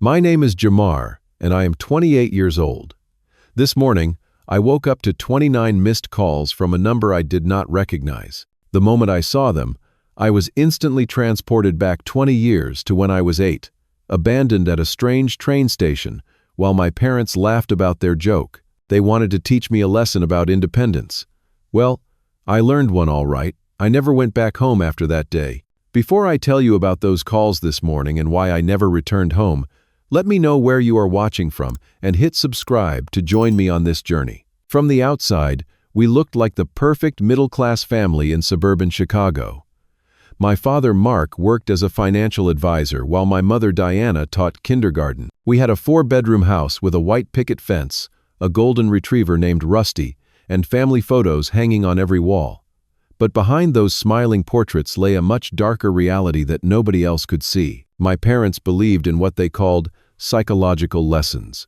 My name is Jamar, and I am 28 years old. This morning, I woke up to 29 missed calls from a number I did not recognize. The moment I saw them, I was instantly transported back 20 years to when I was 8, abandoned at a strange train station while my parents laughed about their joke. They wanted to teach me a lesson about independence. Well, I learned one all right. I never went back home after that day. Before I tell you about those calls this morning and why I never returned home, let me know where you are watching from and hit subscribe to join me on this journey. From the outside, we looked like the perfect middle-class family in suburban Chicago. My father, Mark, worked as a financial advisor while my mother, Diana, taught kindergarten. We had a 4-bedroom house with a white picket fence, a golden retriever named Rusty, and family photos hanging on every wall. But behind those smiling portraits lay a much darker reality that nobody else could see. My parents believed in what they called psychological lessons.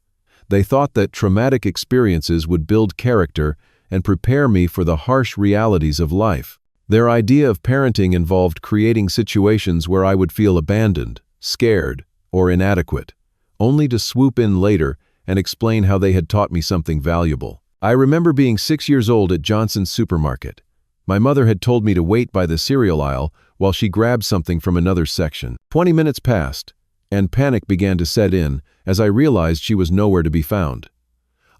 They thought that traumatic experiences would build character and prepare me for the harsh realities of life. Their idea of parenting involved creating situations where I would feel abandoned, scared, or inadequate, only to swoop in later and explain how they had taught me something valuable. I remember being 6 years old at Johnson's supermarket. My mother had told me to wait by the cereal aisle while she grabbed something from another section. 20 minutes passed, and panic began to set in as I realized she was nowhere to be found.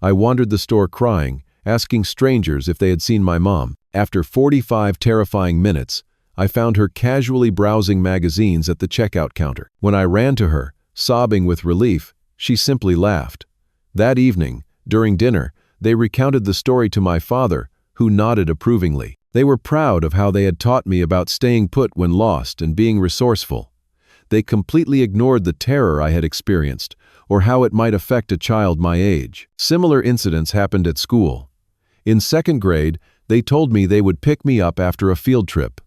I wandered the store crying, asking strangers if they had seen my mom. After 45 terrifying minutes, I found her casually browsing magazines at the checkout counter. When I ran to her, sobbing with relief, she simply laughed. That evening, during dinner, they recounted the story to my father, who nodded approvingly. They were proud of how they had taught me about staying put when lost and being resourceful. They completely ignored the terror I had experienced or how it might affect a child my age. Similar incidents happened at school. In 2nd grade, they told me they would pick me up after a field trip.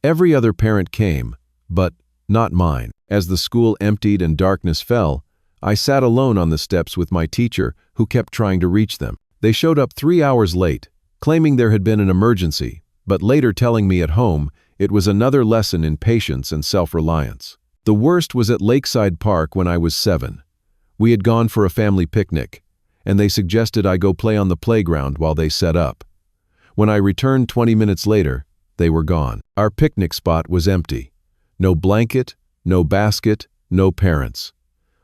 Every other parent came, but not mine. As the school emptied and darkness fell, I sat alone on the steps with my teacher, who kept trying to reach them. They showed up 3 hours late, claiming there had been an emergency, but later telling me at home it was another lesson in patience and self-reliance. The worst was at Lakeside Park when I was 7. We had gone for a family picnic, and they suggested I go play on the playground while they set up. When I returned 20 minutes later, they were gone. Our picnic spot was empty. No blanket, no basket, no parents.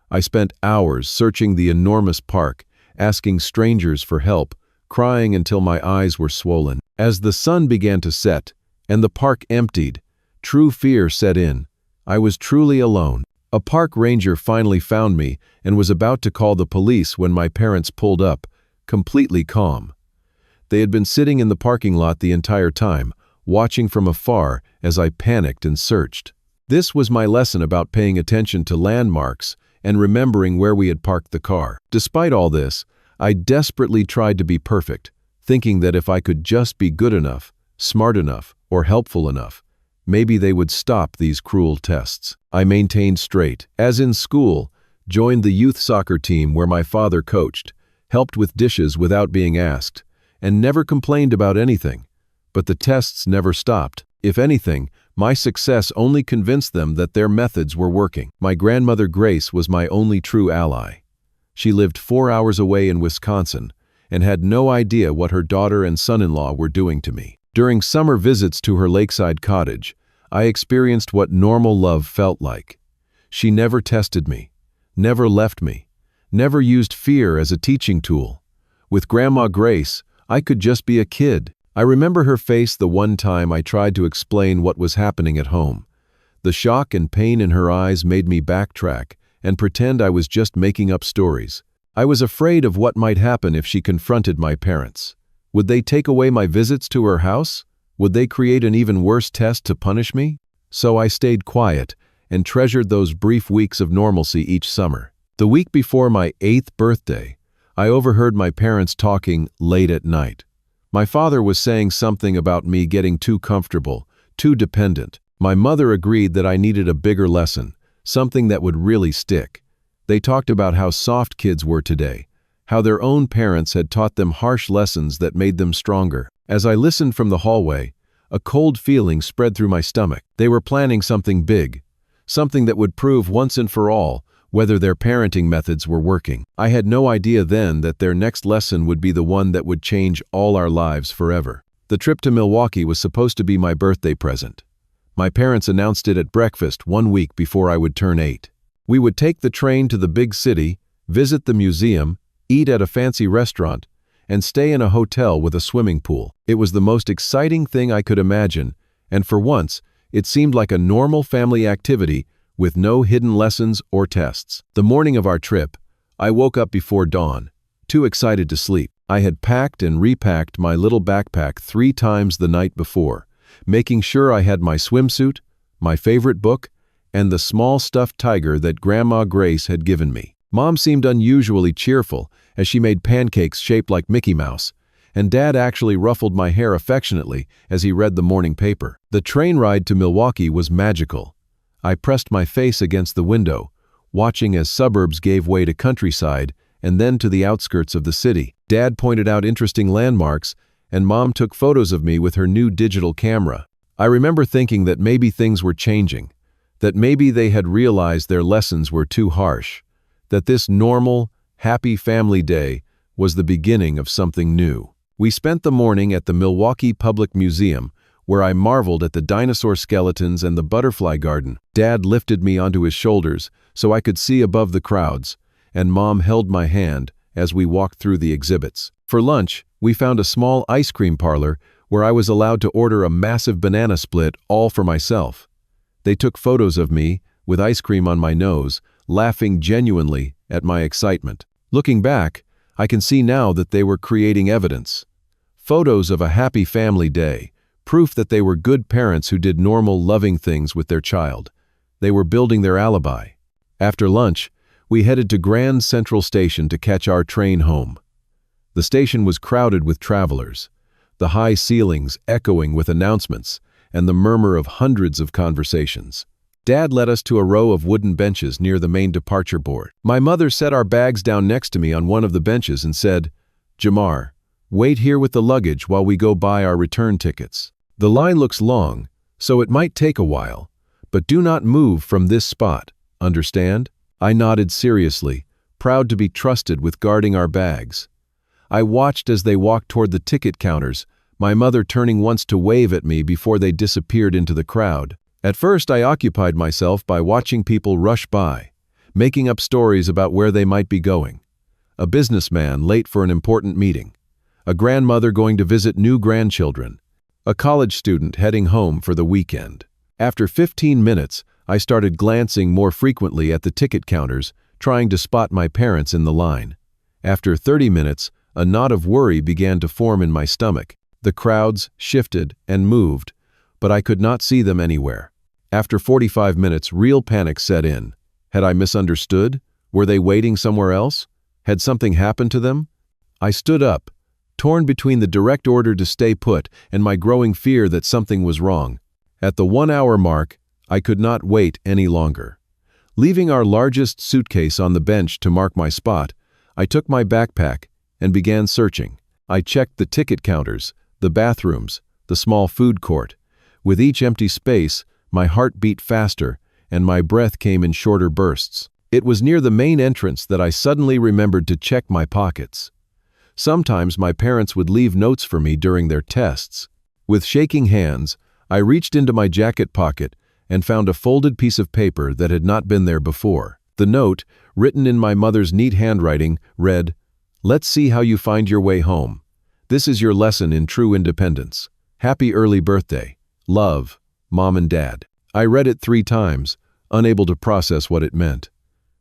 I spent hours searching the enormous park, asking strangers for help, crying until my eyes were swollen. As the sun began to set and the park emptied, true fear set in. I was truly alone. A park ranger finally found me and was about to call the police when my parents pulled up, completely calm. They had been sitting in the parking lot the entire time, watching from afar as I panicked and searched. This was my lesson about paying attention to landmarks and remembering where we had parked the car. Despite all this, I desperately tried to be perfect, thinking that if I could just be good enough, smart enough, or helpful enough, maybe they would stop these cruel tests. I maintained straight. As in school, joined the youth soccer team where my father coached, helped with dishes without being asked, and never complained about anything. But the tests never stopped. If anything, my success only convinced them that their methods were working. My grandmother Grace was my only true ally. She lived 4 hours away in Wisconsin and had no idea what her daughter and son-in-law were doing to me. During summer visits to her lakeside cottage, I experienced what normal love felt like. She never tested me, never left me, never used fear as a teaching tool. With Grandma Grace, I could just be a kid. I remember her face the one time I tried to explain what was happening at home. The shock and pain in her eyes made me backtrack and pretend I was just making up stories. I was afraid of what might happen if she confronted my parents. Would they take away my visits to her house? Would they create an even worse test to punish me? So I stayed quiet and treasured those brief weeks of normalcy each summer. The week before my 8th birthday, I overheard my parents talking late at night. My father was saying something about me getting too comfortable, too dependent. My mother agreed that I needed a bigger lesson, something that would really stick. They talked about how soft kids were today, how their own parents had taught them harsh lessons that made them stronger. As I listened from the hallway, a cold feeling spread through my stomach. They were planning something big, something that would prove once and for all whether their parenting methods were working. I had no idea then that their next lesson would be the one that would change all our lives forever. The trip to Milwaukee was supposed to be my birthday present. My parents announced it at breakfast 1 week before I would turn 8. We would take the train to the big city, visit the museum, eat at a fancy restaurant, and stay in a hotel with a swimming pool. It was the most exciting thing I could imagine, and for once, it seemed like a normal family activity with no hidden lessons or tests. The morning of our trip, I woke up before dawn, too excited to sleep. I had packed and repacked my little backpack 3 times the night before, making sure I had my swimsuit, my favorite book, and the small stuffed tiger that Grandma Grace had given me. Mom seemed unusually cheerful as she made pancakes shaped like Mickey Mouse, and Dad actually ruffled my hair affectionately as he read the morning paper. The train ride to Milwaukee was magical. I pressed my face against the window, watching as suburbs gave way to countryside and then to the outskirts of the city. Dad pointed out interesting landmarks, and Mom took photos of me with her new digital camera. I remember thinking that maybe things were changing, that maybe they had realized their lessons were too harsh, that this normal, happy family day was the beginning of something new. We spent the morning at the Milwaukee Public Museum, where I marveled at the dinosaur skeletons and the butterfly garden. Dad lifted me onto his shoulders so I could see above the crowds, and Mom held my hand as we walked through the exhibits. For lunch, we found a small ice cream parlor where I was allowed to order a massive banana split all for myself. They took photos of me, with ice cream on my nose, laughing genuinely at my excitement. Looking back, I can see now that they were creating evidence. Photos of a happy family day, proof that they were good parents who did normal, loving things with their child. They were building their alibi. After lunch, we headed to Grand Central Station to catch our train home. The station was crowded with travelers, the high ceilings echoing with announcements and the murmur of hundreds of conversations. Dad led us to a row of wooden benches near the main departure board. My mother set our bags down next to me on one of the benches and said, "Jamar, wait here with the luggage while we go buy our return tickets. The line looks long, so it might take a while, but do not move from this spot, understand?" I nodded seriously, proud to be trusted with guarding our bags. I watched as they walked toward the ticket counters, my mother turning once to wave at me before they disappeared into the crowd. At first, I occupied myself by watching people rush by, making up stories about where they might be going. A businessman late for an important meeting, a grandmother going to visit new grandchildren, a college student heading home for the weekend. After 15 minutes, I started glancing more frequently at the ticket counters, trying to spot my parents in the line. After 30 minutes, a knot of worry began to form in my stomach. The crowds shifted and moved, but I could not see them anywhere. After 45 minutes, real panic set in. Had I misunderstood? Were they waiting somewhere else? Had something happened to them? I stood up, torn between the direct order to stay put and my growing fear that something was wrong. At the 1-hour mark, I could not wait any longer. Leaving our largest suitcase on the bench to mark my spot, I took my backpack and began searching. I checked the ticket counters, the bathrooms, the small food court. With each empty space, my heart beat faster and my breath came in shorter bursts. It was near the main entrance that I suddenly remembered to check my pockets. Sometimes my parents would leave notes for me during their tests. With shaking hands, I reached into my jacket pocket and found a folded piece of paper that had not been there before. The note, written in my mother's neat handwriting, read, "Let's see how you find your way home. This is your lesson in true independence. Happy early birthday. Love, Mom and Dad." I read it 3 times, unable to process what it meant.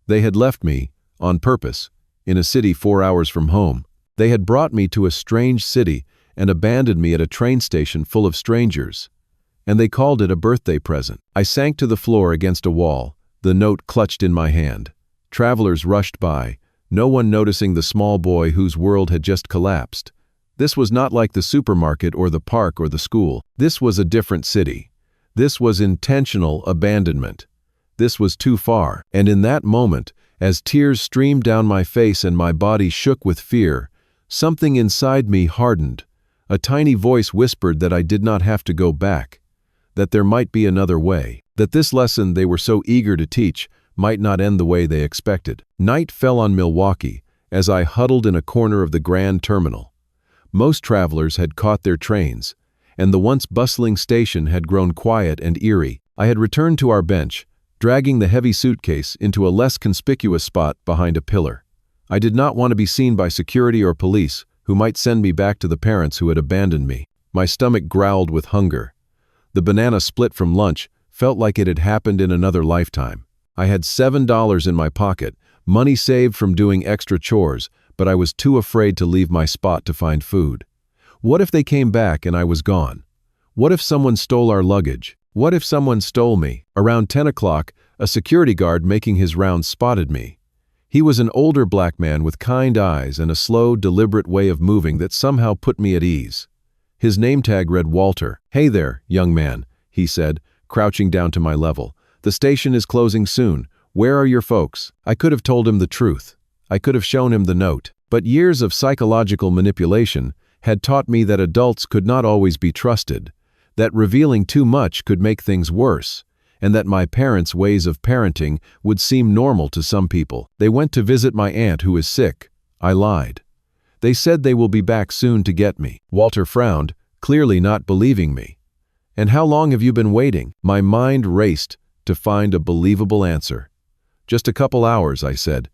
They had left me, on purpose, in a city 4 hours from home. They had brought me to a strange city and abandoned me at a train station full of strangers. And they called it a birthday present. I sank to the floor against a wall, the note clutched in my hand. Travelers rushed by, no one noticing the small boy whose world had just collapsed. This was not like the supermarket or the park or the school. This was a different city. This was intentional abandonment. This was too far. And in that moment, as tears streamed down my face and my body shook with fear, something inside me hardened. A tiny voice whispered that I did not have to go back, that there might be another way, that this lesson they were so eager to teach might not end the way they expected. Night fell on Milwaukee as I huddled in a corner of the Grand Terminal. Most travelers had caught their trains, and the once bustling station had grown quiet and eerie. I had returned to our bench, dragging the heavy suitcase into a less conspicuous spot behind a pillar. I did not want to be seen by security or police, who might send me back to the parents who had abandoned me. My stomach growled with hunger. The banana split from lunch felt like it had happened in another lifetime. I had $7 in my pocket, money saved from doing extra chores, but I was too afraid to leave my spot to find food. What if they came back and I was gone? What if someone stole our luggage? What if someone stole me? Around 10 o'clock, a security guard making his rounds spotted me. He was an older black man with kind eyes and a slow, deliberate way of moving that somehow put me at ease. His name tag read Walter. "Hey there, young man," he said, crouching down to my level. "The station is closing soon. Where are your folks?" I could have told him the truth. I could have shown him the note. But years of psychological manipulation had taught me that adults could not always be trusted, that revealing too much could make things worse, and that my parents' ways of parenting would seem normal to some people. "They went to visit my aunt who is sick." I lied. "They said they will be back soon to get me." Walter frowned, clearly not believing me. "And how long have you been waiting?" My mind raced to find a believable answer. "Just a couple hours," I said.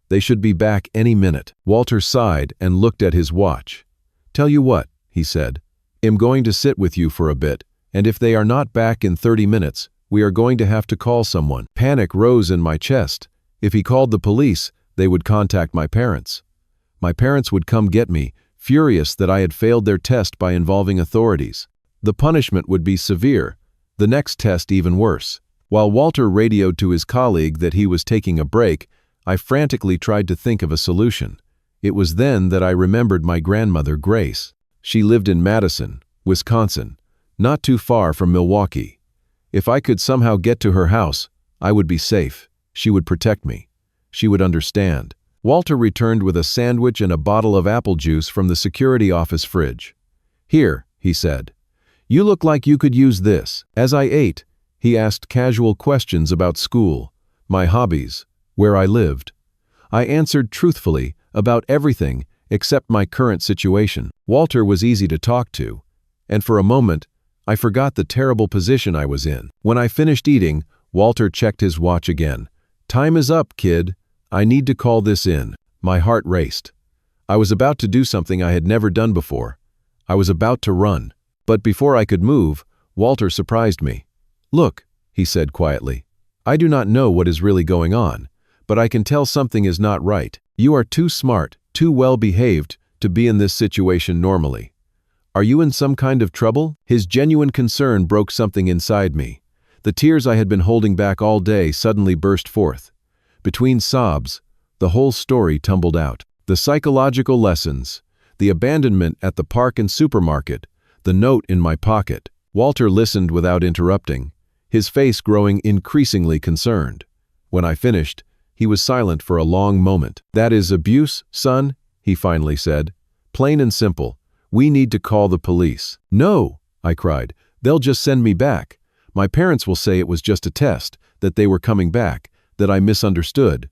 "They should be back any minute." Walter sighed and looked at his watch. "Tell you what," he said, "I'm going to sit with you for a bit, and if they are not back in 30 minutes, we are going to have to call someone." Panic rose in my chest. If he called the police, they would contact my parents. My parents would come get me, furious that I had failed their test by involving authorities. The punishment would be severe, the next test even worse. While Walter radioed to his colleague that he was taking a break, I frantically tried to think of a solution. It was then that I remembered my grandmother, Grace. She lived in Madison, Wisconsin, not too far from Milwaukee. If I could somehow get to her house, I would be safe. She would protect me. She would understand. Walter returned with a sandwich and a bottle of apple juice from the security office fridge. "Here," he said. "You look like you could use this." As I ate, he asked casual questions about school, my hobbies, where I lived. I answered truthfully about everything except my current situation. Walter was easy to talk to, and for a moment, I forgot the terrible position I was in. When I finished eating, Walter checked his watch again. "Time is up, kid. I need to call this in." My heart raced. I was about to do something I had never done before. I was about to run. But before I could move, Walter surprised me. "Look," he said quietly. "I do not know what is really going on, but I can tell something is not right. You are too smart, too well-behaved to be in this situation normally. Are you in some kind of trouble?" His genuine concern broke something inside me. The tears I had been holding back all day suddenly burst forth. Between sobs, the whole story tumbled out. The psychological lessons, the abandonment at the park and supermarket, the note in my pocket. Walter listened without interrupting, his face growing increasingly concerned. When I finished, he was silent for a long moment. "That is abuse, son," he finally said. "Plain and simple. We need to call the police." "No," I cried. "They'll just send me back. My parents will say it was just a test, that they were coming back, that I misunderstood.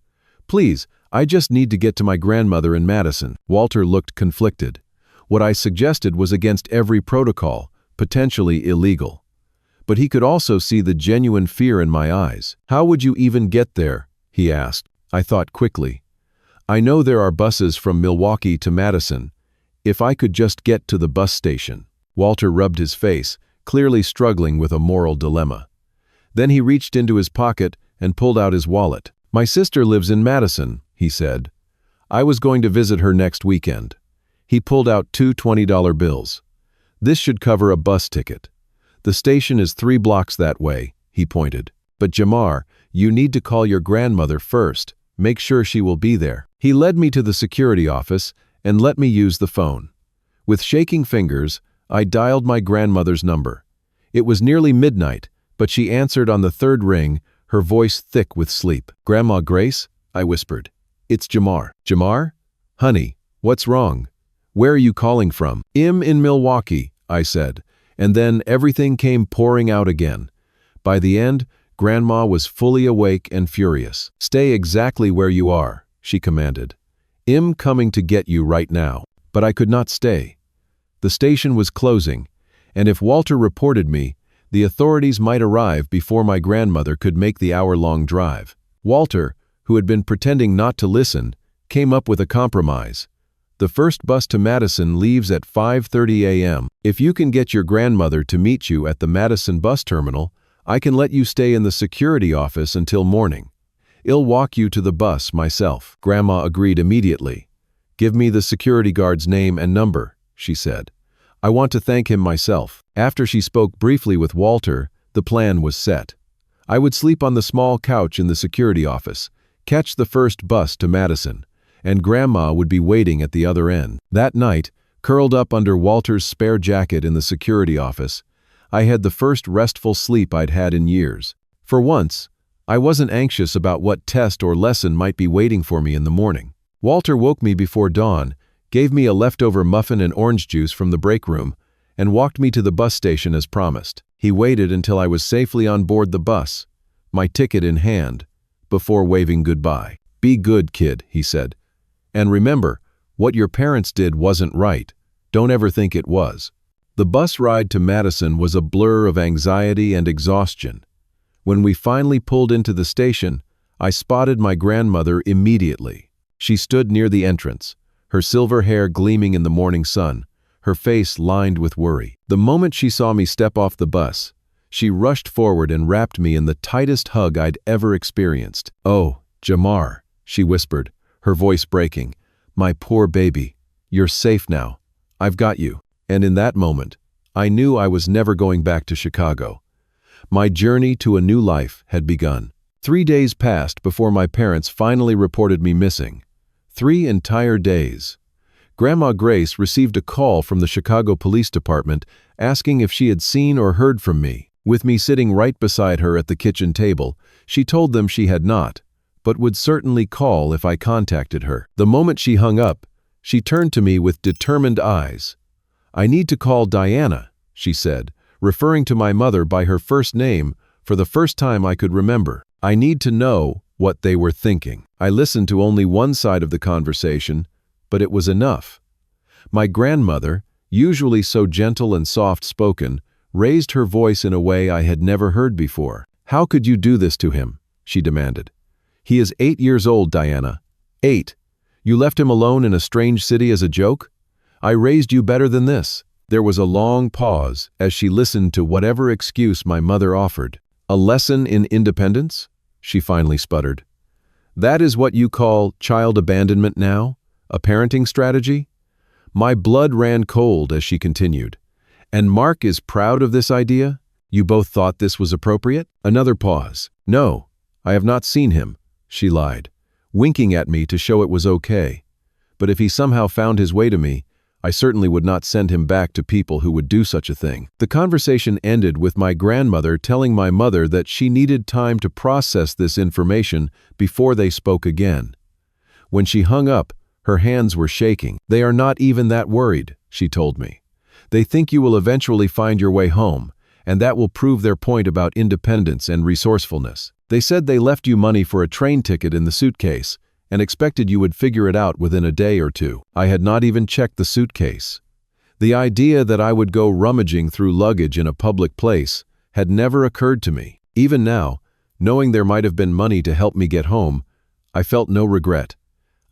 Please, I just need to get to my grandmother in Madison." Walter looked conflicted. What I suggested was against every protocol, potentially illegal. But he could also see the genuine fear in my eyes. "How would you even get there?" he asked. I thought quickly. "I know there are buses from Milwaukee to Madison. If I could just get to the bus station." Walter rubbed his face, clearly struggling with a moral dilemma. Then he reached into his pocket and pulled out his wallet. "My sister lives in Madison," he said. "I was going to visit her next weekend." He pulled out two $20 bills. "This should cover a bus ticket. The station is 3 blocks that way," he pointed. "But Jamar, you need to call your grandmother first. Make sure she will be there." He led me to the security office and let me use the phone. With shaking fingers, I dialed my grandmother's number. It was nearly midnight, but she answered on the 3rd ring, her voice thick with sleep. "Grandma Grace?" I whispered. "It's Jamar." "Jamar? Honey, what's wrong? Where are you calling from?" "I'm in Milwaukee," I said, and then everything came pouring out again. By the end, Grandma was fully awake and furious. "Stay exactly where you are," she commanded. "I'm coming to get you right now." But I could not stay. The station was closing, and if Walter reported me, the authorities might arrive before my grandmother could make the hour-long drive. Walter, who had been pretending not to listen, came up with a compromise. "The first bus to Madison leaves at 5:30 a.m. If you can get your grandmother to meet you at the Madison bus terminal, I can let you stay in the security office until morning. I'll walk you to the bus myself." Grandma agreed immediately. "Give me the security guard's name and number," she said. "I want to thank him myself." After she spoke briefly with Walter, the plan was set. I would sleep on the small couch in the security office, catch the first bus to Madison, and Grandma would be waiting at the other end. That night, curled up under Walter's spare jacket in the security office, I had the first restful sleep I'd had in years. For once, I wasn't anxious about what test or lesson might be waiting for me in the morning. Walter woke me before dawn, gave me a leftover muffin and orange juice from the break room, and walked me to the bus station as promised. He waited until I was safely on board the bus, my ticket in hand, before waving goodbye. "Be good, kid," he said. "And remember, what your parents did wasn't right. Don't ever think it was." The bus ride to Madison was a blur of anxiety and exhaustion. When we finally pulled into the station, I spotted my grandmother immediately. She stood near the entrance, her silver hair gleaming in the morning sun, her face lined with worry. The moment she saw me step off the bus, she rushed forward and wrapped me in the tightest hug I'd ever experienced. "Oh, Jamar," she whispered, her voice breaking. "My poor baby. You're safe now. I've got you." And in that moment, I knew I was never going back to Chicago. My journey to a new life had begun. 3 days passed before my parents finally reported me missing. 3 entire days. Grandma Grace received a call from the Chicago Police Department asking if she had seen or heard from me. With me sitting right beside her at the kitchen table, she told them she had not, but would certainly call if I contacted her. The moment she hung up, she turned to me with determined eyes. "I need to call Diana," she said, referring to my mother by her first name for the first time I could remember. "I need to know what they were thinking." I listened to only one side of the conversation, but it was enough. My grandmother, usually so gentle and soft-spoken, raised her voice in a way I had never heard before. "How could you do this to him?" she demanded. "He is 8 years old, Diana. 8. You left him alone in a strange city as a joke? I raised you better than this." There was a long pause as she listened to whatever excuse my mother offered. "A lesson in independence?" she finally sputtered. "That is what you call child abandonment now? A parenting strategy?" My blood ran cold as she continued. "And Mark is proud of this idea? You both thought this was appropriate?" Another pause. "No, I have not seen him," she lied, winking at me to show it was okay. But if he somehow found his way to me, I certainly would not send him back to people who would do such a thing. The conversation ended with my grandmother telling my mother that she needed time to process this information before they spoke again. When she hung up, her hands were shaking. "They are not even that worried," she told me. "They think you will eventually find your way home, and that will prove their point about independence and resourcefulness. They said they left you money for a train ticket in the suitcase, and expected you would figure it out within a day or two." I had not even checked the suitcase. The idea that I would go rummaging through luggage in a public place had never occurred to me. Even now, knowing there might have been money to help me get home, I felt no regret.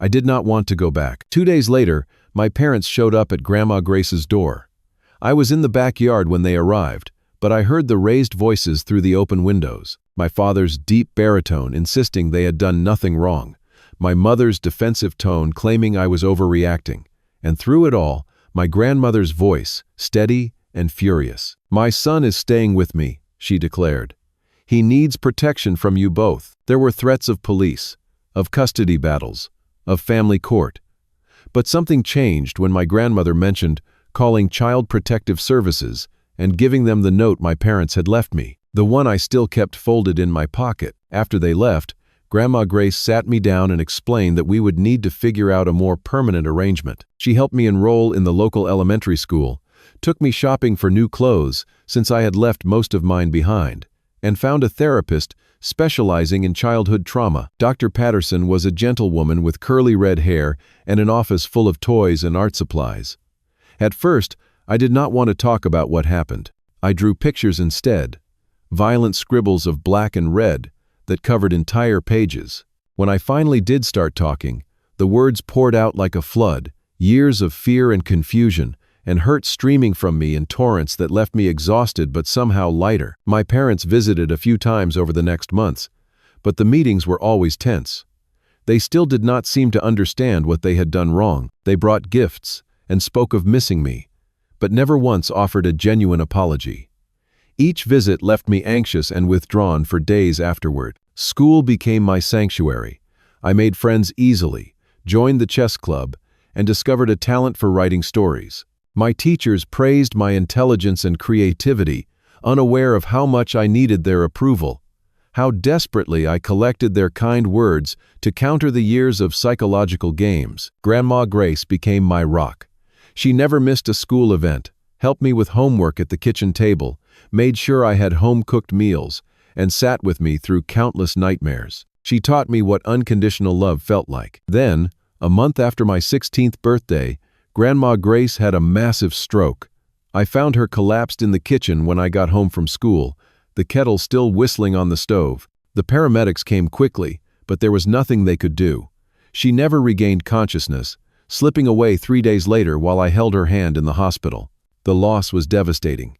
I did not want to go back. 2 days later, my parents showed up at Grandma Grace's door. I was in the backyard when they arrived, but I heard the raised voices through the open windows. My father's deep baritone insisting they had done nothing wrong. My mother's defensive tone claiming I was overreacting, and through it all, my grandmother's voice, steady and furious. "My son is staying with me," she declared. "He needs protection from you both." There were threats of police, of custody battles, of family court. But something changed when my grandmother mentioned calling Child Protective Services and giving them the note my parents had left me, the one I still kept folded in my pocket. After they left, Grandma Grace sat me down and explained that we would need to figure out a more permanent arrangement. She helped me enroll in the local elementary school, took me shopping for new clothes since I had left most of mine behind, and found a therapist specializing in childhood trauma. Dr. Patterson was a gentlewoman with curly red hair and an office full of toys and art supplies. At first, I did not want to talk about what happened. I drew pictures instead, violent scribbles of black and red that covered entire pages. When I finally did start talking, the words poured out like a flood, years of fear and confusion, and hurt streaming from me in torrents that left me exhausted but somehow lighter. My parents visited a few times over the next months, but the meetings were always tense. They still did not seem to understand what they had done wrong. They brought gifts and spoke of missing me, but never once offered a genuine apology. Each visit left me anxious and withdrawn for days afterward. School became my sanctuary. I made friends easily, joined the chess club, and discovered a talent for writing stories. My teachers praised my intelligence and creativity, unaware of how much I needed their approval, how desperately I collected their kind words to counter the years of psychological games. Grandma Grace became my rock. She never missed a school event, helped me with homework at the kitchen table, made sure I had home-cooked meals, and sat with me through countless nightmares. She taught me what unconditional love felt like. Then, a month after my 16th birthday, Grandma Grace had a massive stroke. I found her collapsed in the kitchen when I got home from school, the kettle still whistling on the stove. The paramedics came quickly, but there was nothing they could do. She never regained consciousness, slipping away 3 days later while I held her hand in the hospital. The loss was devastating.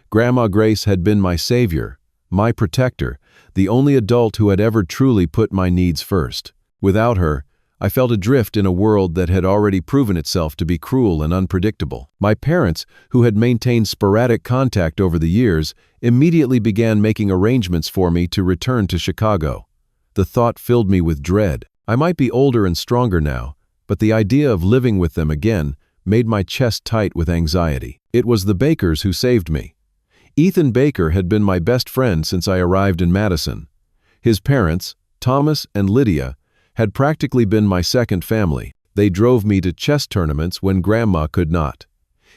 Grandma Grace had been my savior, my protector, the only adult who had ever truly put my needs first. Without her, I felt adrift in a world that had already proven itself to be cruel and unpredictable. My parents, who had maintained sporadic contact over the years, immediately began making arrangements for me to return to Chicago. The thought filled me with dread. I might be older and stronger now, but the idea of living with them again made my chest tight with anxiety. It was the Bakers who saved me. Ethan Baker had been my best friend since I arrived in Madison. His parents, Thomas and Lydia, had practically been my second family. They drove me to chess tournaments when Grandma could not,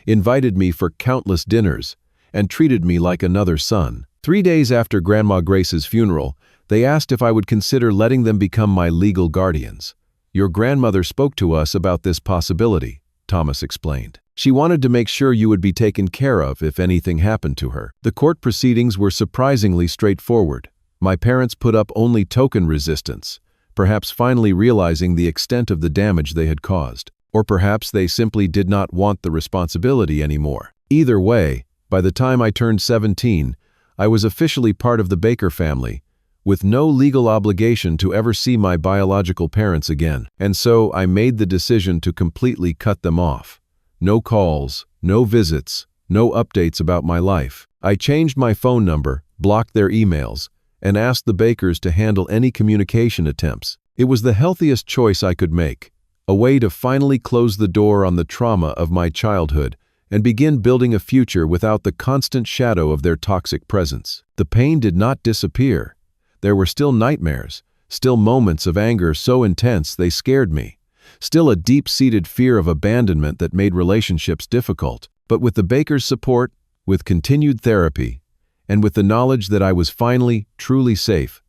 invited me for countless dinners, and treated me like another son. 3 days after Grandma Grace's funeral, they asked if I would consider letting them become my legal guardians. "Your grandmother spoke to us about this possibility," Thomas explained. "She wanted to make sure you would be taken care of if anything happened to her." The court proceedings were surprisingly straightforward. My parents put up only token resistance, perhaps finally realizing the extent of the damage they had caused. Or perhaps they simply did not want the responsibility anymore. Either way, by the time I turned 17, I was officially part of the Baker family, with no legal obligation to ever see my biological parents again. And so I made the decision to completely cut them off. No calls, no visits, no updates about my life. I changed my phone number, blocked their emails, and asked the Bakers to handle any communication attempts. It was the healthiest choice I could make, a way to finally close the door on the trauma of my childhood and begin building a future without the constant shadow of their toxic presence. The pain did not disappear. There were still nightmares, still moments of anger so intense they scared me, still a deep-seated fear of abandonment that made relationships difficult. But with the Bakers' support, with continued therapy, and with the knowledge that I was finally, truly safe,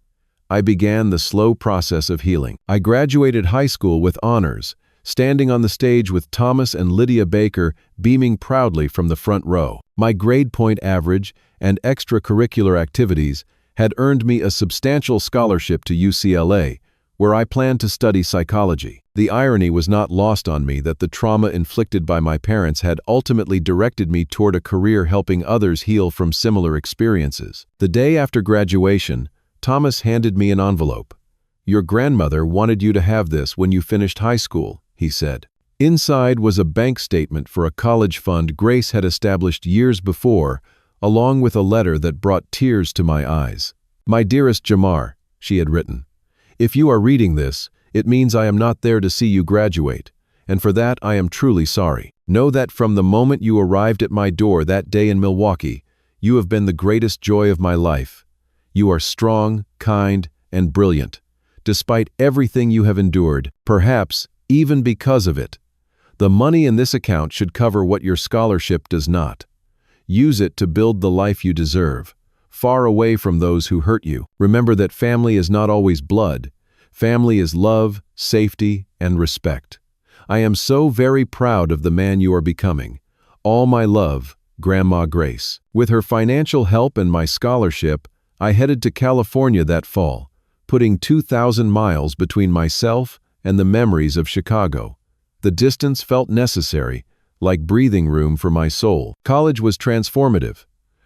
I began the slow process of healing. I graduated high school with honors, standing on the stage with Thomas and Lydia Baker beaming proudly from the front row. My grade point average and extracurricular activities had earned me a substantial scholarship to UCLA, where I planned to study psychology. The irony was not lost on me that the trauma inflicted by my parents had ultimately directed me toward a career helping others heal from similar experiences. The day after graduation, Thomas handed me an envelope. "Your grandmother wanted you to have this when you finished high school," he said. Inside was a bank statement for a college fund Grace had established years before, along with a letter that brought tears to my eyes. "My dearest Jamar," she had written, "if you are reading this, it means I am not there to see you graduate, and for that I am truly sorry. Know that from the moment you arrived at my door that day in Milwaukee, you have been the greatest joy of my life. You are strong, kind, and brilliant, despite everything you have endured, perhaps even because of it. The money in this account should cover what your scholarship does not. Use it to build the life you deserve. far away from those who hurt you. Remember that family is not always blood. Family is love, safety, and respect. I am so very proud of the man you are becoming. All my love, Grandma Grace. With her financial help and my scholarship, I headed to California that fall, putting 2,000 miles between myself and the memories of Chicago. The distance felt necessary, like breathing room for my soul. College was transformative.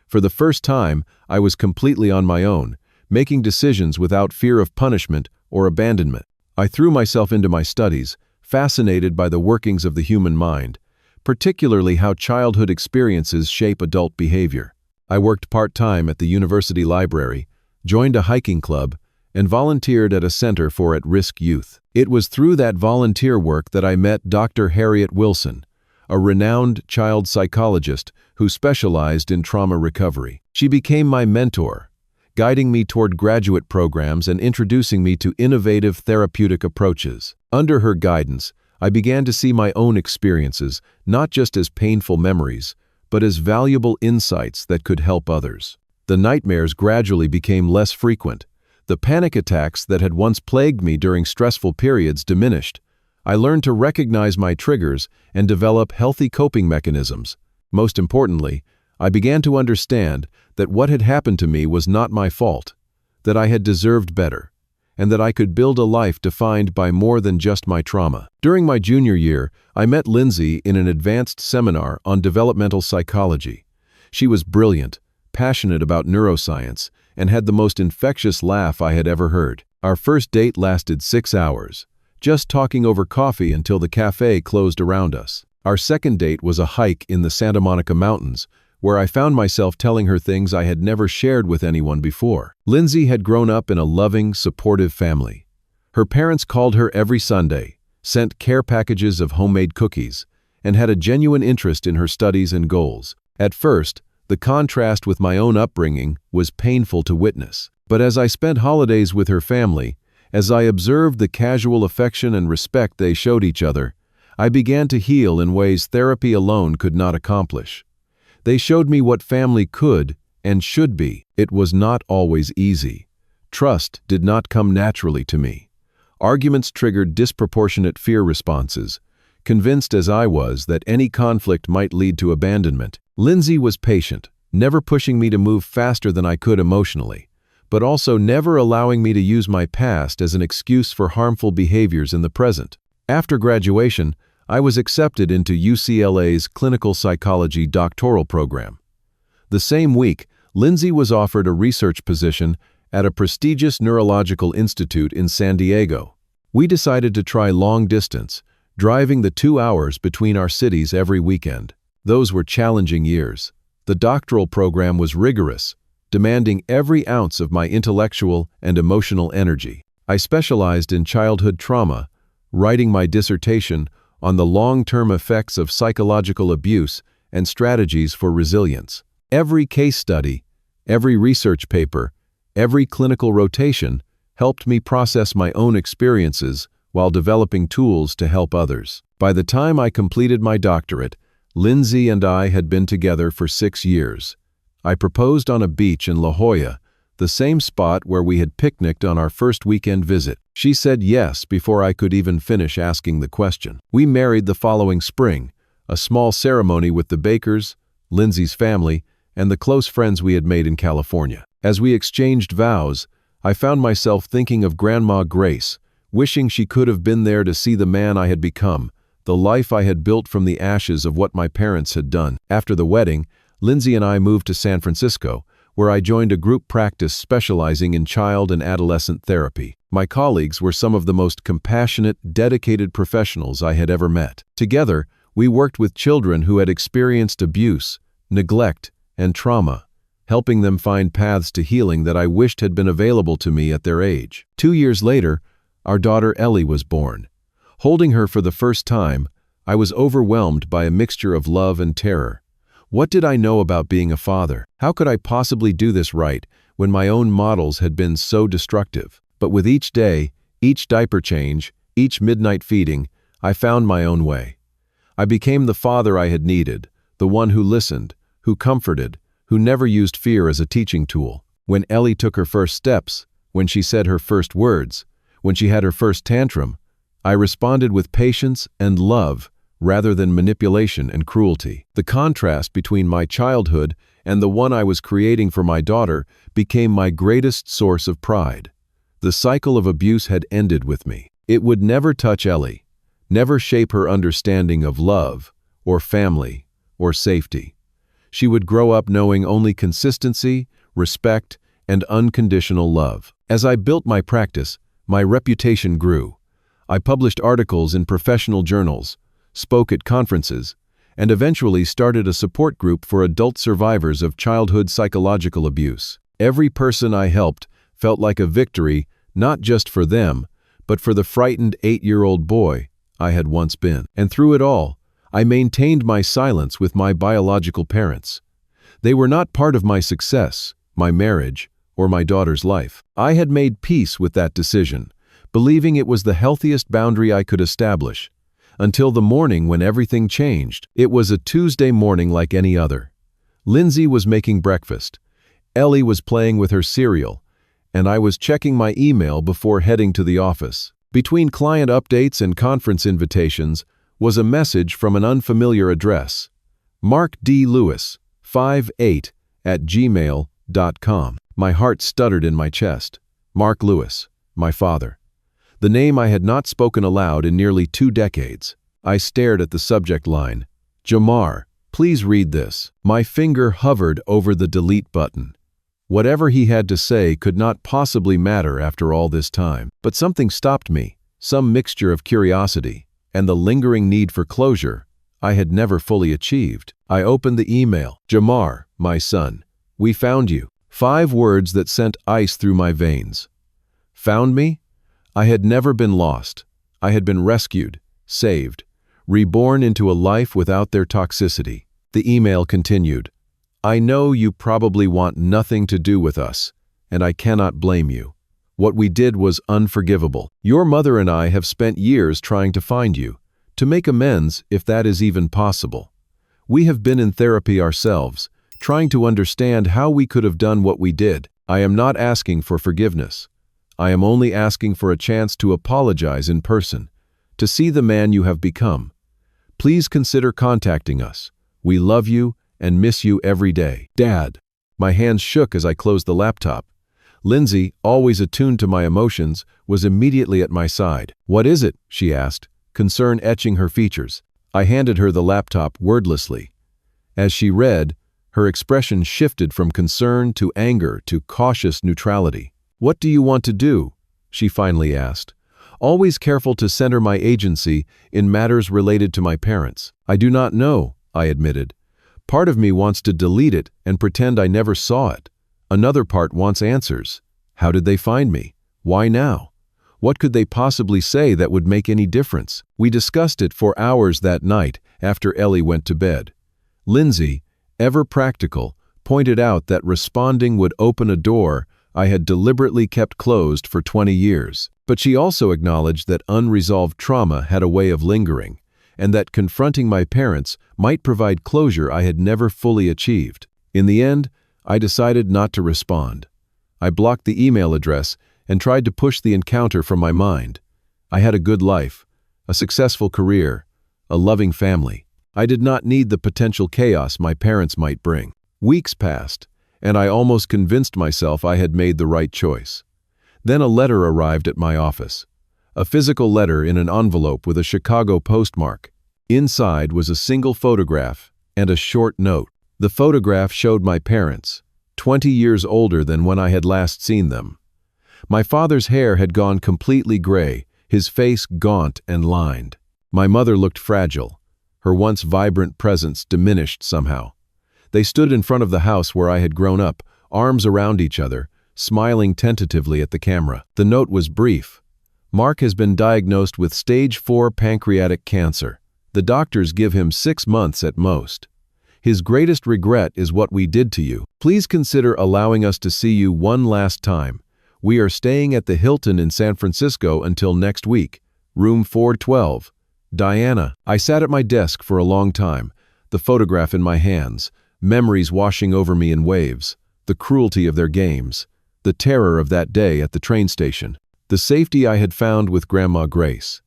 For the first time, I was completely on my own, making decisions without fear of punishment or abandonment. I threw myself into my studies, fascinated by the workings of the human mind, particularly how childhood experiences shape adult behavior. I worked part-time at the university library, joined a hiking club, and volunteered at a center for at-risk youth. It was through that volunteer work that I met Dr. Harriet Wilson, a renowned child psychologist who specialized in trauma recovery. She became my mentor, guiding me toward graduate programs and introducing me to innovative therapeutic approaches. Under her guidance, I began to see my own experiences not just as painful memories, but as valuable insights that could help others. The nightmares gradually became less frequent. The panic attacks that had once plagued me during stressful periods diminished. I learned to recognize my triggers and develop healthy coping mechanisms. Most importantly, I began to understand that what had happened to me was not my fault, that I had deserved better, and that I could build a life defined by more than just my trauma. During my junior year, I met Lindsay in an advanced seminar on developmental psychology. She was brilliant, passionate about neuroscience, and had the most infectious laugh I had ever heard. Our first date lasted 6 hours, just talking over coffee until the cafe closed around us. Our second date was a hike in the Santa Monica Mountains, where I found myself telling her things I had never shared with anyone before. Lindsay had grown up in a loving, supportive family. Her parents called her every Sunday, sent care packages of homemade cookies, and had a genuine interest in her studies and goals. At first, the contrast with my own upbringing was painful to witness. But as I spent holidays with her family, as I observed the casual affection and respect they showed each other, I began to heal in ways therapy alone could not accomplish. They showed me what family could and should be. It was not always easy. Trust did not come naturally to me. Arguments triggered disproportionate fear responses, convinced as I was that any conflict might lead to abandonment. Lindsay was patient, never pushing me to move faster than I could emotionally, but also never allowing me to use my past as an excuse for harmful behaviors in the present. After graduation, I was accepted into UCLA's clinical psychology doctoral program. The same week, Lindsay was offered a research position at a prestigious neurological institute in San Diego. We decided to try long distance, driving the 2 hours between our cities every weekend. Those were challenging years. The doctoral program was rigorous, demanding every ounce of my intellectual and emotional energy. I specialized in childhood trauma, writing my dissertation on the long-term effects of psychological abuse and strategies for resilience. Every case study, every research paper, every clinical rotation helped me process my own experiences while developing tools to help others. By the time I completed my doctorate, Lindsay and I had been together for 6 years. I proposed on a beach in La Jolla, the same spot where we had picnicked on our first weekend visit. She said yes before I could even finish asking the question. We married the following spring, a small ceremony with the Bakers, Lindsay's family, and the close friends we had made in California. As we exchanged vows, I found myself thinking of Grandma Grace, wishing she could have been there to see the man I had become, the life I had built from the ashes of what my parents had done. After the wedding, Lindsay and I moved to San Francisco, where I joined a group practice specializing in child and adolescent therapy. My colleagues were some of the most compassionate, dedicated professionals I had ever met. Together, we worked with children who had experienced abuse, neglect, and trauma, helping them find paths to healing that I wished had been available to me at their age. 2 years later, our daughter Ellie was born. Holding her for the first time, I was overwhelmed by a mixture of love and terror. What did I know about being a father? How could I possibly do this right when my own models had been so destructive? But with each day, each diaper change, each midnight feeding, I found my own way. I became the father I had needed, the one who listened, who comforted, who never used fear as a teaching tool. When Ellie took her first steps, when she said her first words, when she had her first tantrum, I responded with patience and love rather than manipulation and cruelty. The contrast between my childhood and the one I was creating for my daughter became my greatest source of pride. The cycle of abuse had ended with me. It would never touch Ellie, never shape her understanding of love, or family, or safety. She would grow up knowing only consistency, respect, and unconditional love. As I built my practice, my reputation grew. I published articles in professional journals, spoke at conferences, and eventually started a support group for adult survivors of childhood psychological abuse. Every person I helped felt like a victory, not just for them, but for the frightened 8-year-old boy I had once been. And through it all, I maintained my silence with my biological parents. They were not part of my success, my marriage, or my daughter's life. I had made peace with that decision, believing it was the healthiest boundary I could establish, until the morning when everything changed. It was a Tuesday morning like any other. Lindsay was making breakfast. Ellie was playing with her cereal, and I was checking my email before heading to the office. Between client updates and conference invitations was a message from an unfamiliar address. Mark D. Lewis, 58@gmail.com. My heart stuttered in my chest. Mark Lewis, my father. The name I had not spoken aloud in nearly 2 decades. I stared at the subject line. Jamar, please read this. My finger hovered over the delete button. Whatever he had to say could not possibly matter after all this time. But something stopped me, some mixture of curiosity and the lingering need for closure I had never fully achieved. I opened the email. Jamar, my son, we found you. 5 words that sent ice through my veins. Found me? I had never been lost. I had been rescued, saved, reborn into a life without their toxicity. The email continued. I know you probably want nothing to do with us, and I cannot blame you. What we did was unforgivable. Your mother and I have spent years trying to find you, to make amends if that is even possible. We have been in therapy ourselves, trying to understand how we could have done what we did. I am not asking for forgiveness. I am only asking for a chance to apologize in person, to see the man you have become. Please consider contacting us. We love you and miss you every day. Dad. My hands shook as I closed the laptop. Lindsay, always attuned to my emotions, was immediately at my side. What is it? She asked, concern etching her features. I handed her the laptop wordlessly. As she read, her expression shifted from concern to anger to cautious neutrality. What do you want to do? She finally asked, always careful to center my agency in matters related to my parents. I do not know, I admitted. Part of me wants to delete it and pretend I never saw it. Another part wants answers. How did they find me? Why now? What could they possibly say that would make any difference? We discussed it for hours that night after Ellie went to bed. Lindsay, ever practical, pointed out that responding would open a door I had deliberately kept closed for 20 years. But she also acknowledged that unresolved trauma had a way of lingering, and that confronting my parents might provide closure I had never fully achieved. In the end, I decided not to respond. I blocked the email address and tried to push the encounter from my mind. I had a good life, a successful career, a loving family. I did not need the potential chaos my parents might bring. Weeks passed, and I almost convinced myself I had made the right choice. Then a letter arrived at my office. A physical letter in an envelope with a Chicago postmark. Inside was a single photograph and a short note. The photograph showed my parents, 20 years older than when I had last seen them. My father's hair had gone completely gray, his face gaunt and lined. My mother looked fragile, her once vibrant presence diminished somehow. They stood in front of the house where I had grown up, arms around each other, smiling tentatively at the camera. The note was brief. Mark has been diagnosed with stage 4 pancreatic cancer. The doctors give him 6 months at most. His greatest regret is what we did to you. Please consider allowing us to see you one last time. We are staying at the Hilton in San Francisco until next week. Room 412. Diana. I sat at my desk for a long time, the photograph in my hands, memories washing over me in waves. the cruelty of their games, the terror of that day at the train station, the safety I had found with Grandma Grace,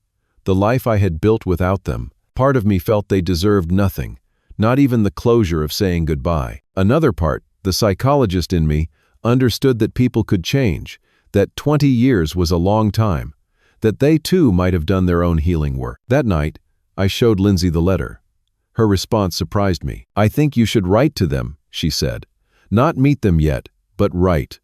the life I had built without them. Part of me felt they deserved nothing, not even the closure of saying goodbye. Another part, the psychologist in me, understood that people could change, that 20 years was a long time, that they too might have done their own healing work. That night, I showed Lindsay the letter. Her response surprised me. "I think you should write to them," she said. "Not meet them yet, but write.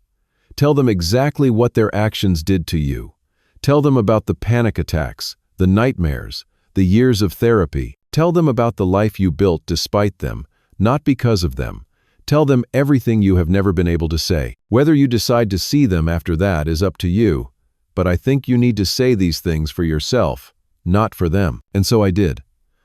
Tell them exactly what their actions did to you. Tell them about the panic attacks, the nightmares, the years of therapy. Tell them about the life you built despite them, not because of them. Tell them everything you have never been able to say. Whether you decide to see them after that is up to you, but I think you need to say these things for yourself, not for them." And so I did.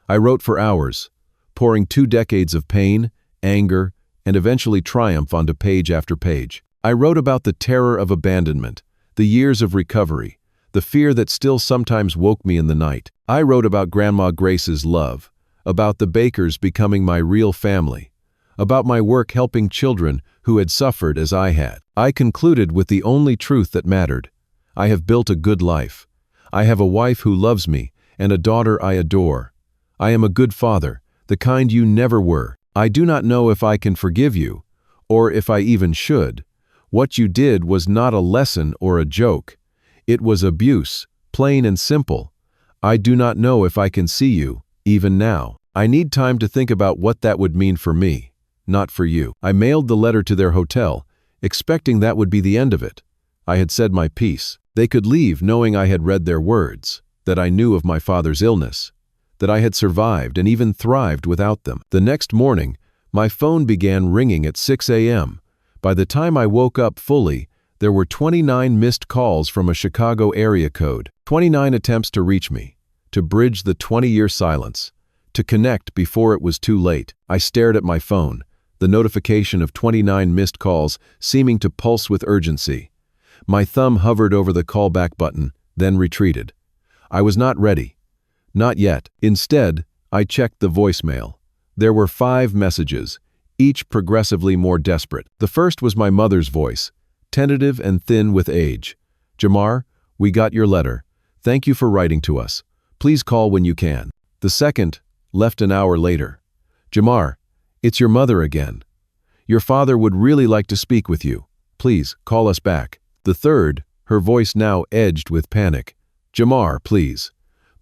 I wrote for hours, pouring 2 decades of pain, anger, and eventually triumph onto page after page. I wrote about the terror of abandonment, the years of recovery, the fear that still sometimes woke me in the night. I wrote about Grandma Grace's love, about the Bakers becoming my real family, about my work helping children who had suffered as I had. I concluded with the only truth that mattered. I have built a good life. I have a wife who loves me and a daughter I adore. I am a good father, the kind you never were. I do not know if I can forgive you, or if I even should. What you did was not a lesson or a joke. It was abuse, plain and simple. I do not know if I can see you, even now. I need time to think about what that would mean for me, not for you. I mailed the letter to their hotel, expecting that would be the end of it. I had said my piece. They could leave knowing I had read their words, that I knew of my father's illness, that I had survived and even thrived without them. The next morning, my phone began ringing at 6 a.m. By the time I woke up fully, there were 29 missed calls from a Chicago area code, 29 attempts to reach me, to bridge the 20-year silence, to connect before it was too late. I stared at my phone, the notification of 29 missed calls seeming to pulse with urgency. My thumb hovered over the callback button, then retreated. I was not ready. Not yet. Instead, I checked the voicemail. There were 5 messages, each progressively more desperate. The first was my mother's voice, tentative and thin with age. "Jamar, we got your letter. Thank you for writing to us. Please call when you can." The second, left an hour later. "Jamar, it's your mother again. Your father would really like to speak with you. Please, call us back." The third, her voice now edged with panic. "Jamar, please.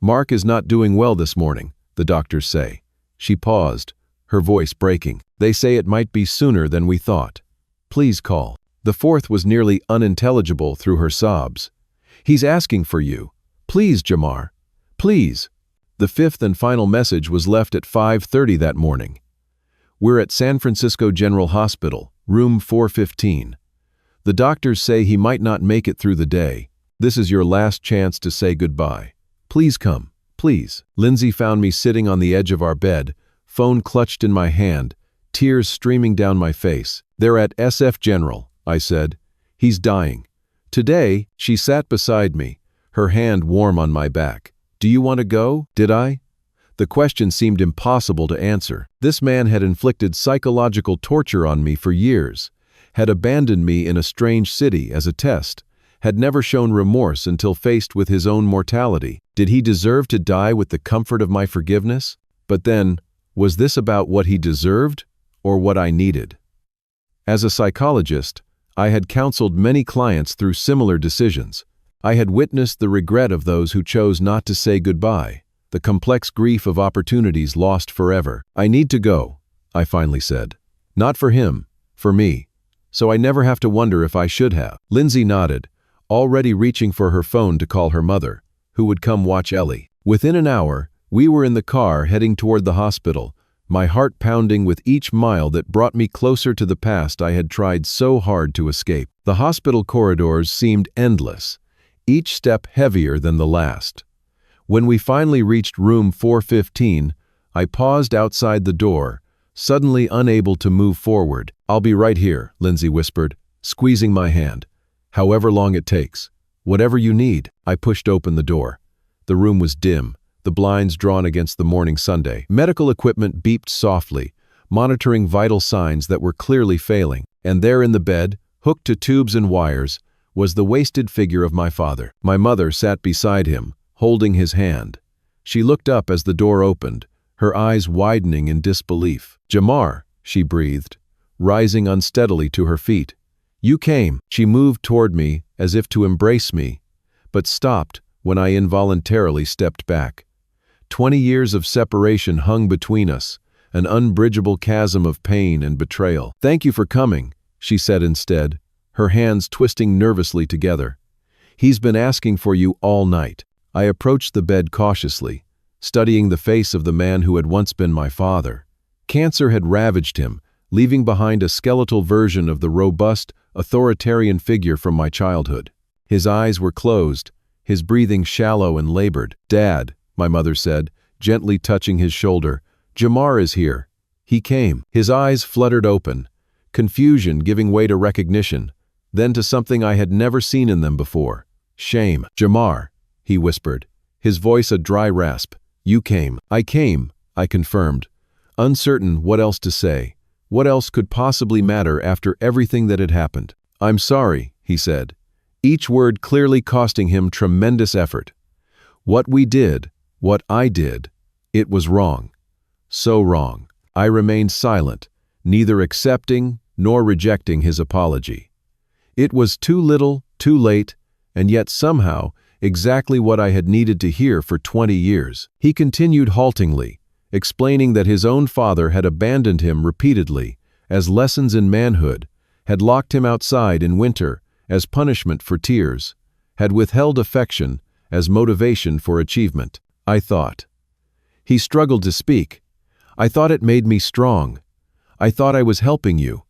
Mark is not doing well this morning, the doctors say." She paused, her voice breaking. "They say it might be sooner than we thought. Please call." The fourth was nearly unintelligible through her sobs. "He's asking for you. Please, Jamar. Please." The fifth and final message was left at 5:30 that morning. "We're at San Francisco General Hospital, room 415. The doctors say he might not make it through the day. This is your last chance to say goodbye. Please come, please." Lindsay found me sitting on the edge of our bed, phone clutched in my hand, tears streaming down my face. "They're at SF General," I said. "He's dying. Today." She sat beside me, her hand warm on my back. "Do you want to go?" Did I? The question seemed impossible to answer. This man had inflicted psychological torture on me for years, had abandoned me in a strange city as a test, had never shown remorse until faced with his own mortality. Did he deserve to die with the comfort of my forgiveness? But then, was this about what he deserved or what I needed? As a psychologist, I had counseled many clients through similar decisions. I had witnessed the regret of those who chose not to say goodbye, the complex grief of opportunities lost forever. "I need to go," I finally said. "Not for him, for me. So I never have to wonder if I should have." Lindsay nodded, already reaching for her phone to call her mother, who would come watch Ellie. Within an hour, we were in the car heading toward the hospital, my heart pounding with each mile that brought me closer to the past I had tried so hard to escape. The hospital corridors seemed endless, each step heavier than the last. When we finally reached room 415, I paused outside the door, suddenly unable to move forward. "I'll be right here," Lindsay whispered, squeezing my hand. "However long it takes. Whatever you need." I pushed open the door. The room was dim, the blinds drawn against the morning Sunday. Medical equipment beeped softly, monitoring vital signs that were clearly failing. And there in the bed, hooked to tubes and wires, was the wasted figure of my father. My mother sat beside him, holding his hand. She looked up as the door opened, her eyes widening in disbelief. "Jamar," she breathed, rising unsteadily to her feet. "You came." She moved toward me as if to embrace me, but stopped when I involuntarily stepped back. 20 years of separation hung between us, an unbridgeable chasm of pain and betrayal. "Thank you for coming," she said instead, her hands twisting nervously together. "He's been asking for you all night." I approached the bed cautiously, studying the face of the man who had once been my father. Cancer had ravaged him, leaving behind a skeletal version of the robust, authoritarian figure from my childhood. His eyes were closed, his breathing shallow and labored. "Dad," my mother said, gently touching his shoulder, "Jamar is here. He came." His eyes fluttered open, confusion giving way to recognition, then to something I had never seen in them before: shame. "Jamar," he whispered, his voice a dry rasp. "You came." "I came," I confirmed, uncertain what else to say. What else could possibly matter after everything that had happened? "I'm sorry," he said, each word clearly costing him tremendous effort. "What we did, what I did, it was wrong. So wrong." I remained silent, neither accepting nor rejecting his apology. It was too little, too late, and yet somehow exactly what I had needed to hear for 20 years. He continued haltingly, explaining that his own father had abandoned him repeatedly as lessons in manhood, had locked him outside in winter as punishment for tears, had withheld affection as motivation for achievement. I thought. He struggled to speak. "I thought it made me strong. I thought I was helping you.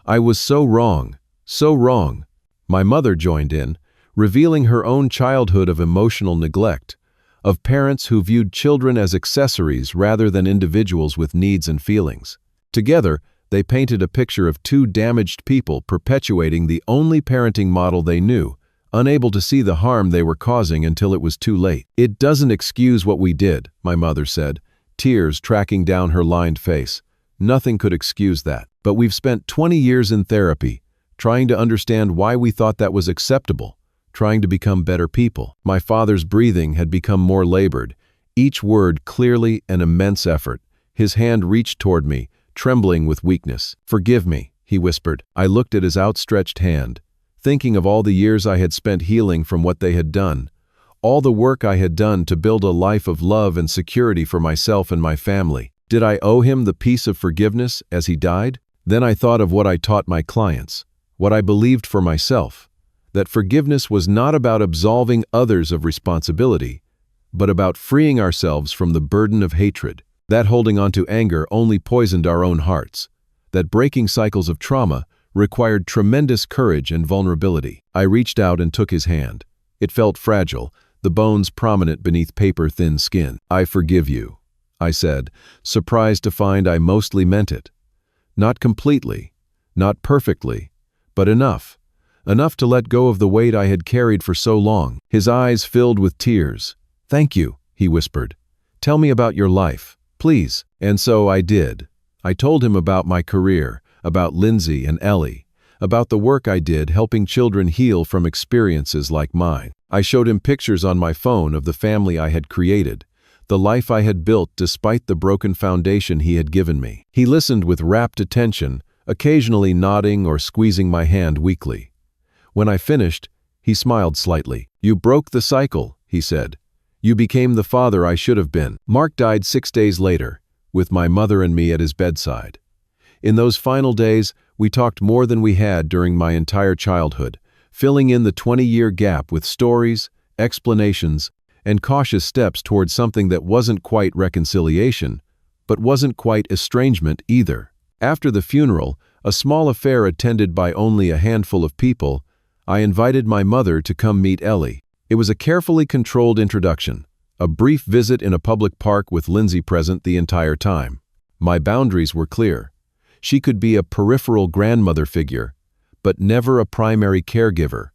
I was so wrong, so wrong." My mother joined in, revealing her own childhood of emotional neglect, of parents who viewed children as accessories rather than individuals with needs and feelings. Together, they painted a picture of two damaged people perpetuating the only parenting model they knew, unable to see the harm they were causing until it was too late. "It doesn't excuse what we did," my mother said, tears tracking down her lined face. "Nothing could excuse that. But we've spent 20 years in therapy, trying to understand why we thought that was acceptable, trying to become better people." My father's breathing had become more labored, each word clearly an immense effort. His hand reached toward me, trembling with weakness. "Forgive me," he whispered. I looked at his outstretched hand, thinking of all the years I had spent healing from what they had done, all the work I had done to build a life of love and security for myself and my family. Did I owe him the peace of forgiveness as he died? Then I thought of what I taught my clients, what I believed for myself, that forgiveness was not about absolving others of responsibility, but about freeing ourselves from the burden of hatred. That holding on to anger only poisoned our own hearts, that breaking cycles of trauma required tremendous courage and vulnerability. I reached out and took his hand. It felt fragile, the bones prominent beneath paper-thin skin. "I forgive you," I said, surprised to find I mostly meant it. Not completely, not perfectly, but enough. Enough to let go of the weight I had carried for so long. His eyes filled with tears. "Thank you," he whispered. "Tell me about your life, please." And so I did. I told him about my career, about Lindsay and Ellie, about the work I did helping children heal from experiences like mine. I showed him pictures on my phone of the family I had created, the life I had built despite the broken foundation he had given me. He listened with rapt attention, occasionally nodding or squeezing my hand weakly. When I finished, he smiled slightly. "You broke the cycle," he said. "You became the father I should have been." Mark died 6 days later, with my mother and me at his bedside. In those final days, we talked more than we had during my entire childhood, filling in the 20-year gap with stories, explanations, and cautious steps towards something that wasn't quite reconciliation, but wasn't quite estrangement either. After the funeral, a small affair attended by only a handful of people, I invited my mother to come meet Ellie. It was a carefully controlled introduction, a brief visit in a public park with Lindsay present the entire time. My boundaries were clear. She could be a peripheral grandmother figure, but never a primary caregiver,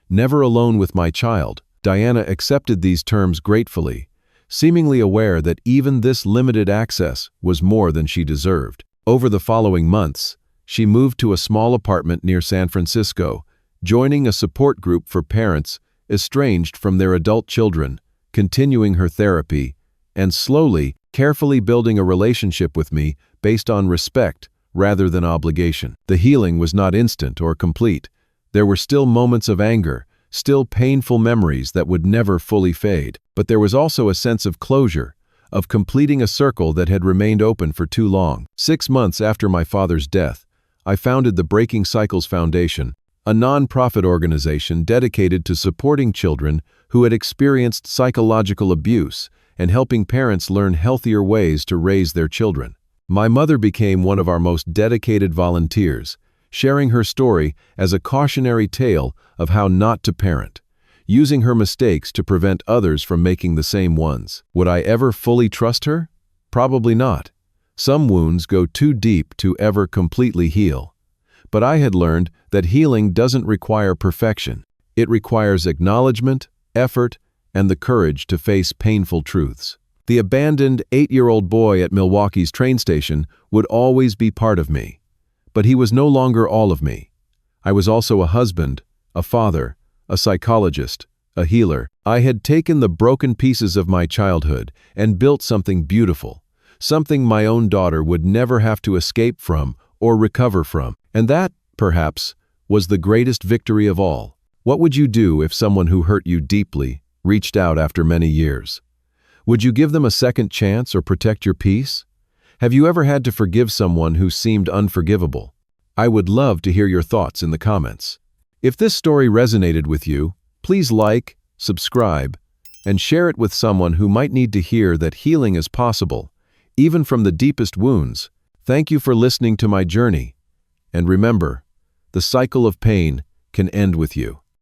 never alone with my child. Diana accepted these terms gratefully, seemingly aware that even this limited access was more than she deserved. Over the following months, she moved to a small apartment near San Francisco, joining a support group for parents estranged from their adult children, continuing her therapy, and slowly, carefully building a relationship with me based on respect rather than obligation. The healing was not instant or complete. There were still moments of anger, still painful memories that would never fully fade. But there was also a sense of closure, of completing a circle that had remained open for too long. 6 months after my father's death, I founded the Breaking Cycles Foundation, a non-profit organization dedicated to supporting children who had experienced psychological abuse and helping parents learn healthier ways to raise their children. My mother became one of our most dedicated volunteers, sharing her story as a cautionary tale of how not to parent, using her mistakes to prevent others from making the same ones. Would I ever fully trust her? Probably not. Some wounds go too deep to ever completely heal. But I had learned that healing doesn't require perfection. It requires acknowledgement, effort, and the courage to face painful truths. The abandoned 8-year-old boy at Milwaukee's train station would always be part of me. But he was no longer all of me. I was also a husband, a father, a psychologist, a healer. I had taken the broken pieces of my childhood and built something beautiful, something my own daughter would never have to escape from or recover from. And that, perhaps, was the greatest victory of all. What would you do if someone who hurt you deeply reached out after many years? Would you give them a second chance or protect your peace? Have you ever had to forgive someone who seemed unforgivable? I would love to hear your thoughts in the comments. If this story resonated with you, please like, subscribe, and share it with someone who might need to hear that healing is possible, even from the deepest wounds. Thank you for listening to my journey. And remember, the cycle of pain can end with you.